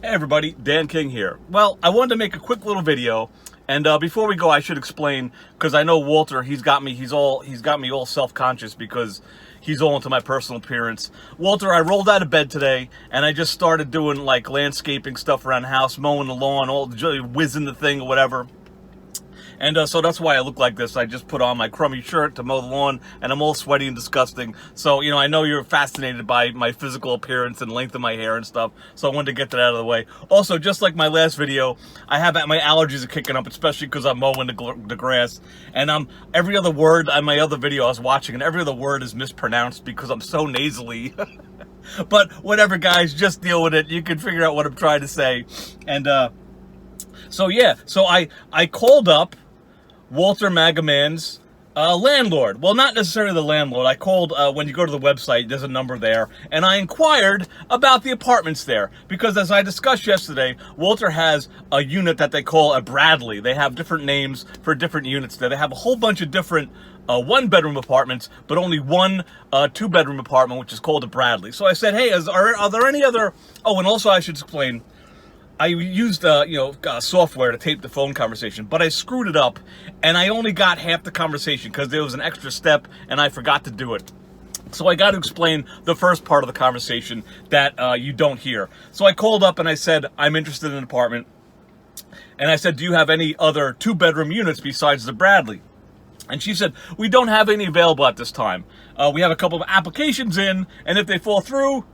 Hey everybody, Dan King here. Well, I wanted to make a quick little video, and before we go, I should explain, because I know Walter, he's got me all self-conscious because he's all into my personal appearance. Walter, I rolled out of bed today, and I just started doing like landscaping stuff around the house, mowing the lawn, whizzing the thing or whatever. And so that's why I look like this. I just put on my crummy shirt to mow the lawn, and I'm all sweaty and disgusting. So, you know, I know you're fascinated by my physical appearance and length of my hair and stuff, so I wanted to get that out of the way. Also, just like my last video, my allergies are kicking up, especially because I'm mowing the grass. And every other word on my other video I was watching, and every other word is mispronounced because I'm so nasally. But whatever, guys, just deal with it. You can figure out what I'm trying to say. And so I called up Walter Maga Man's landlord. Well, not necessarily the landlord. I called, when you go to the website, there's a number there, and I inquired about the apartments there, because as I discussed yesterday, Walter has a unit that they call a Bradley. They have different names for different units there. They have a whole bunch of different one-bedroom apartments, but only one two-bedroom apartment, which is called a Bradley. So I said, hey, are there any other... Oh, and also I should explain, I used software to tape the phone conversation, but I screwed it up, and I only got half the conversation because there was an extra step, and I forgot to do it. So I got to explain the first part of the conversation that you don't hear. So I called up and I said, I'm interested in an apartment. And I said, do you have any other two-bedroom units besides the Bradley? And she said, we don't have any available at this time. We have a couple of applications in, and if they fall through,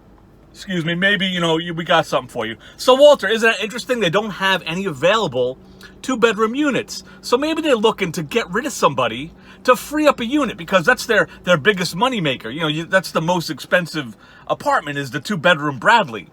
excuse me, maybe, we got something for you. So, Walter, isn't that interesting? They don't have any available two-bedroom units. So maybe they're looking to get rid of somebody to free up a unit, because that's their biggest moneymaker. That's the most expensive apartment, is the two-bedroom Bradley.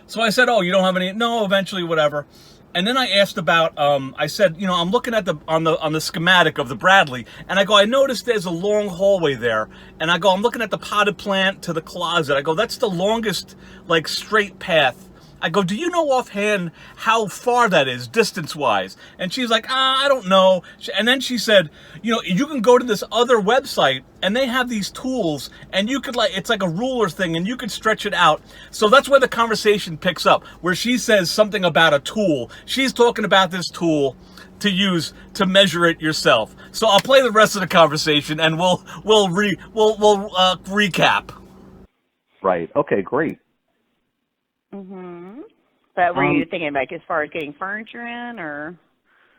So I said, oh, you don't have any? No, eventually, whatever. And then I asked about, I said, I'm looking at on the schematic of the Bradley, and I go, I noticed there's a long hallway there, and I go, I'm looking at the potted plant to the closet. I go, that's the longest, like, straight path. I go, do you know offhand how far that is, distance-wise? And she's like, I don't know. And then she said, you can go to this other website, and they have these tools, and you could, it's like a ruler thing, and you could stretch it out. So that's where the conversation picks up, where she says something about a tool. She's talking about this tool to use to measure it yourself. So I'll play the rest of the conversation, and we'll recap. Right. Okay, great. But were you thinking, like, as far as getting furniture in, or?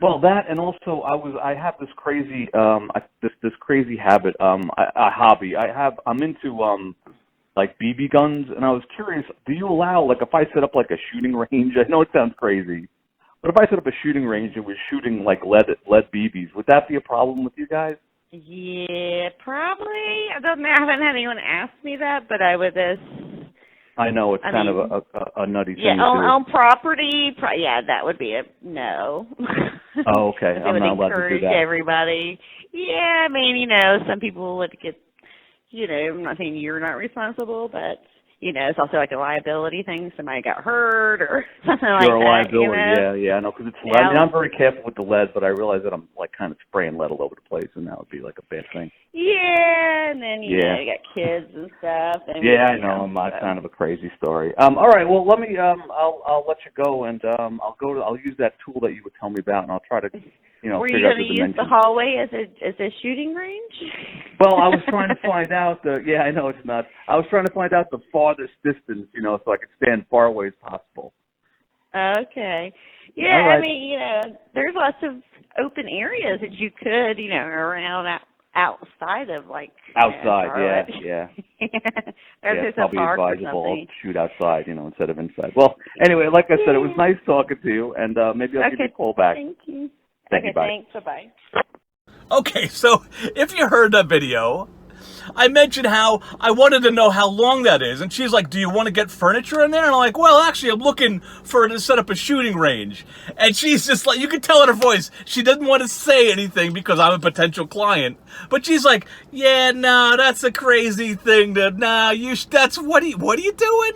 Well, that, and also I have this crazy this crazy habit, a hobby. I'm into like BB guns, and I was curious, do you allow, like, if I set up like a shooting range? I know it sounds crazy, but if I set up a shooting range and was shooting like lead BBs, would that be a problem with you guys? Yeah, probably. I haven't had anyone ask me that, but I would I know it's kind of a nutty thing. Yeah, to do. on property, yeah, that would be a no. Oh, okay. I'm not allowed to do that. Everybody. Yeah, I mean, some people would get, I'm not saying you're not responsible, but, it's also like a liability thing. Somebody got hurt or something like that. Sure, liability, yeah, I know, because it's lead. I mean, I'm very careful with the lead, but I realize that I'm, like, kind of spraying lead all over the place, and that would be, like, a bad thing. Yeah, and then, you got kids and stuff. And, I know. It's kind of a crazy story. All right, well, let me, I'll let you go, and I'll use that tool that you would tell me about, and I'll try to, Were you figure out going the to use the hallway as a shooting range? Well, I was trying to find out I know it's not. I was trying to find out the farthest distance, so I could stand far away as possible. Okay. Yeah, right. I mean, there's lots of open areas that you could, around outside of, like... Outside, yeah. There's probably a park or advisable something. to shoot outside, instead of inside. Well, anyway, like I said, it was nice talking to you, and maybe I'll give you a call back. Thank you. Thank you, bye. Thanks, bye-bye. Okay, so if you heard that video, I mentioned how I wanted to know how long that is, and she's like, do you want to get furniture in there? And I'm like, well, actually, I'm looking to set up a shooting range. And she's just like, you can tell in her voice, she doesn't want to say anything because I'm a potential client. But she's like, yeah, no, that's a crazy thing. What are you doing?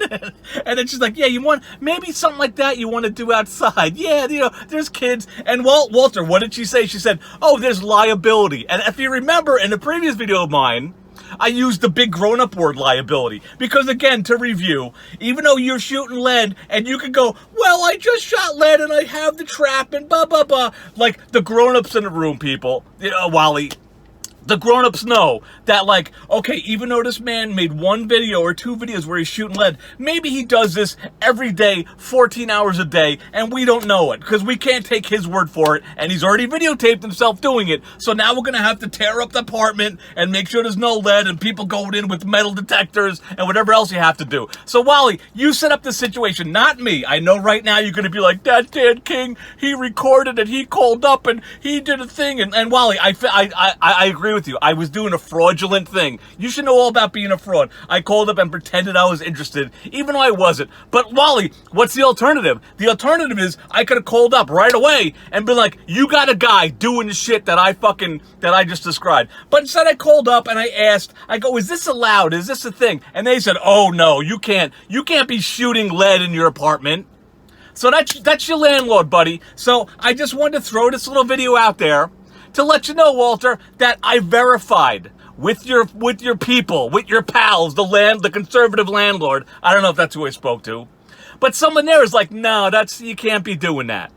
And then she's like, yeah, you want, maybe something like that you want to do outside. Yeah, there's kids. And Walter, what did she say? She said, oh, there's liability. And if you remember in the previous video of mine, I use the big grown-up word liability. Because again, to review, even though you're shooting lead and you can go, well, I just shot lead and I have the trap and blah, blah, blah. Like the grown-ups in the room, people, Wally, the grown-ups know that, like, okay, even though this man made one video or two videos where he's shooting lead, maybe he does this every day, 14 hours a day, and we don't know it, because we can't take his word for it, and he's already videotaped himself doing it, so now we're going to have to tear up the apartment and make sure there's no lead and people going in with metal detectors and whatever else you have to do. So, Wally, you set up the situation, not me. I know right now you're going to be like, that Dan King, he recorded and he called up and he did a thing, and Wally, I agree with you. I was doing a fraudulent thing. You should know all about being a fraud. I called up and pretended I was interested, even though I wasn't. But Wally, what's the alternative? The alternative is I could have called up right away and been like, you got a guy doing the shit that I just described. But instead I called up and I asked, I go, is this allowed? Is this a thing? And they said, oh no, you can't be shooting lead in your apartment. So that's your landlord, buddy. So I just wanted to throw this little video out there to let you know, Walter, that I verified with your people, with your pals, the conservative landlord. I don't know if that's who I spoke to, but someone there is like, no, you can't be doing that.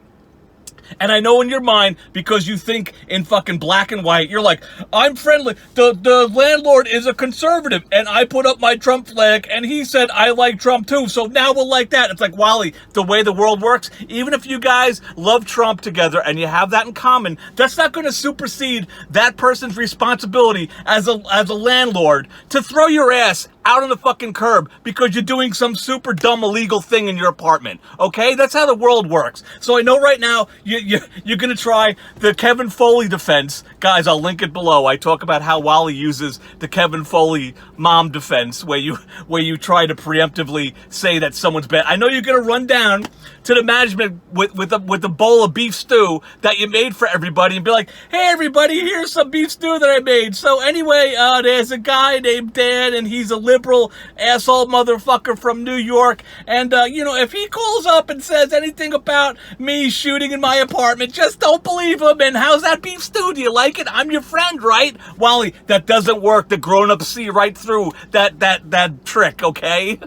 And I know in your mind, because you think in fucking black and white, you're like, I'm friendly. The landlord is a conservative, and I put up my Trump flag, and he said I like Trump too, so now we'll like that. It's like, Wally, the way the world works, even if you guys love Trump together and you have that in common, that's not going to supersede that person's responsibility as a landlord to throw your ass out on the fucking curb because you're doing some super dumb illegal thing in your apartment. Okay? That's how the world works. So I know right now you're gonna try the Kevin Foley defense. Guys, I'll link it below. I talk about how Wally uses the Kevin Foley mom defense where you try to preemptively say that someone's bad. I know you're gonna run down to the management with a bowl of beef stew that you made for everybody and be like, hey everybody, here's some beef stew that I made. So anyway, there's a guy named Dan and he's a liberal asshole motherfucker from New York, and if he calls up and says anything about me shooting in my apartment, just don't believe him. And how's that beef stew? Do you like it? I'm your friend, right? Wally, that doesn't work. The grown-ups see right through that trick, okay?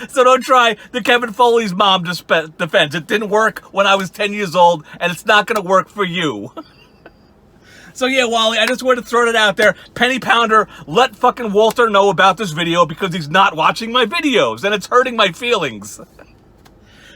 So don't try the Kevin Foley's mom defense. It didn't work when I was 10 years old, and it's not going to work for you. So yeah, Wally, I just wanted to throw it out there. Penny Pounder, let fucking Walter know about this video because he's not watching my videos, and it's hurting my feelings.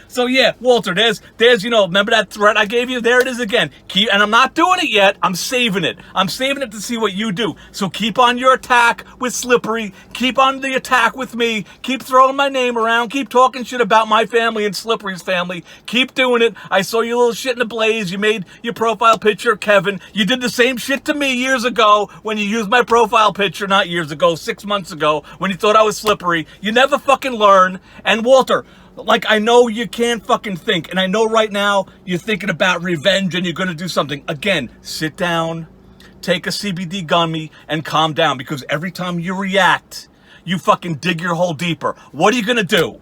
So yeah, Walter, there's remember that threat I gave you? There it is again. And I'm not doing it yet. I'm saving it. I'm saving it to see what you do. So keep on your attack with Slippery. Keep on the attack with me. Keep throwing my name around. Keep talking shit about my family and Slippery's family. Keep doing it. I saw your little shit in a blaze. You made your profile picture, Kevin. You did the same shit to me years ago when you used my profile picture. Not years ago, 6 months ago, when you thought I was Slippery. You never fucking learn. And Walter, like, I know you can't fucking think, and I know right now you're thinking about revenge and you're going to do something. Again, sit down, take a CBD gummy, and calm down, because every time you react, you fucking dig your hole deeper. What are you going to do?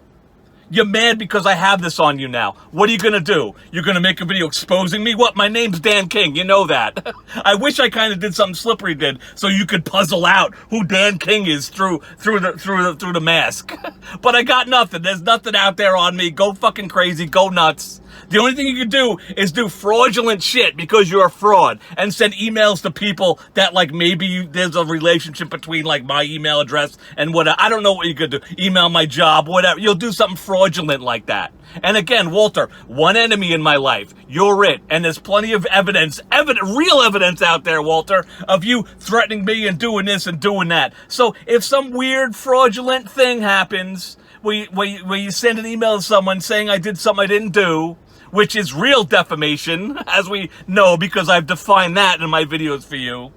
You're mad because I have this on you now. What are you going to do? You're going to make a video exposing me? What? My name's Dan King. You know that. I wish I kind of did something Slippery did so you could puzzle out who Dan King is through the mask. But I got nothing. There's nothing out there on me. Go fucking crazy. Go nuts. The only thing you can do is do fraudulent shit because you're a fraud and send emails to people that, like, maybe there's a relationship between, like, my email address and what. I don't know what you could do. Email my job, whatever. You'll do something fraudulent like that. And again, Walter, one enemy in my life. You're it. And there's plenty of real evidence out there, Walter, of you threatening me and doing this and doing that. So if some weird fraudulent thing happens where you send an email to someone saying I did something I didn't do, which is real defamation, as we know because I've defined that in my videos for you,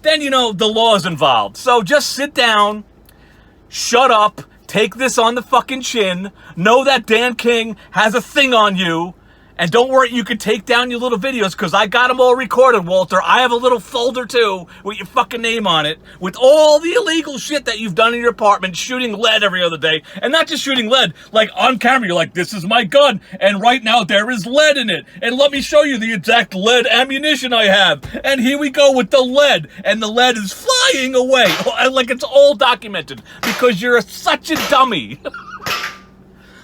then the law is involved. So just sit down, shut up, take this on the fucking chin, know that Dan King has a thing on you, And don't worry, you can take down your little videos because I got them all recorded, Walter. I have a little folder too with your fucking name on it with all the illegal shit that you've done in your apartment, shooting lead every other day. And not just shooting lead, like on camera, you're like, this is my gun. And right now there is lead in it. And let me show you the exact lead ammunition I have. And here we go with the lead. And the lead is flying away. Like it's all documented because you're such a dummy.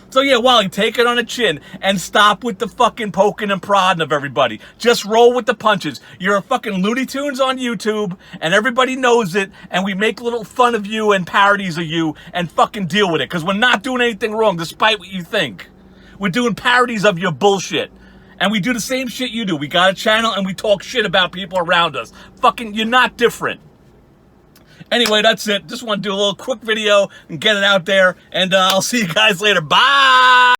So yeah, Wally, take it on the chin and stop with the fucking poking and prodding of everybody. Just roll with the punches. You're a fucking Looney Tunes on YouTube, and everybody knows it, and we make little fun of you and parodies of you and fucking deal with it, because we're not doing anything wrong, despite what you think. We're doing parodies of your bullshit. And we do the same shit you do. We got a channel, and we talk shit about people around us. Fucking, you're not different. Anyway, that's it. Just want to do a little quick video and get it out there. And I'll see you guys later. Bye!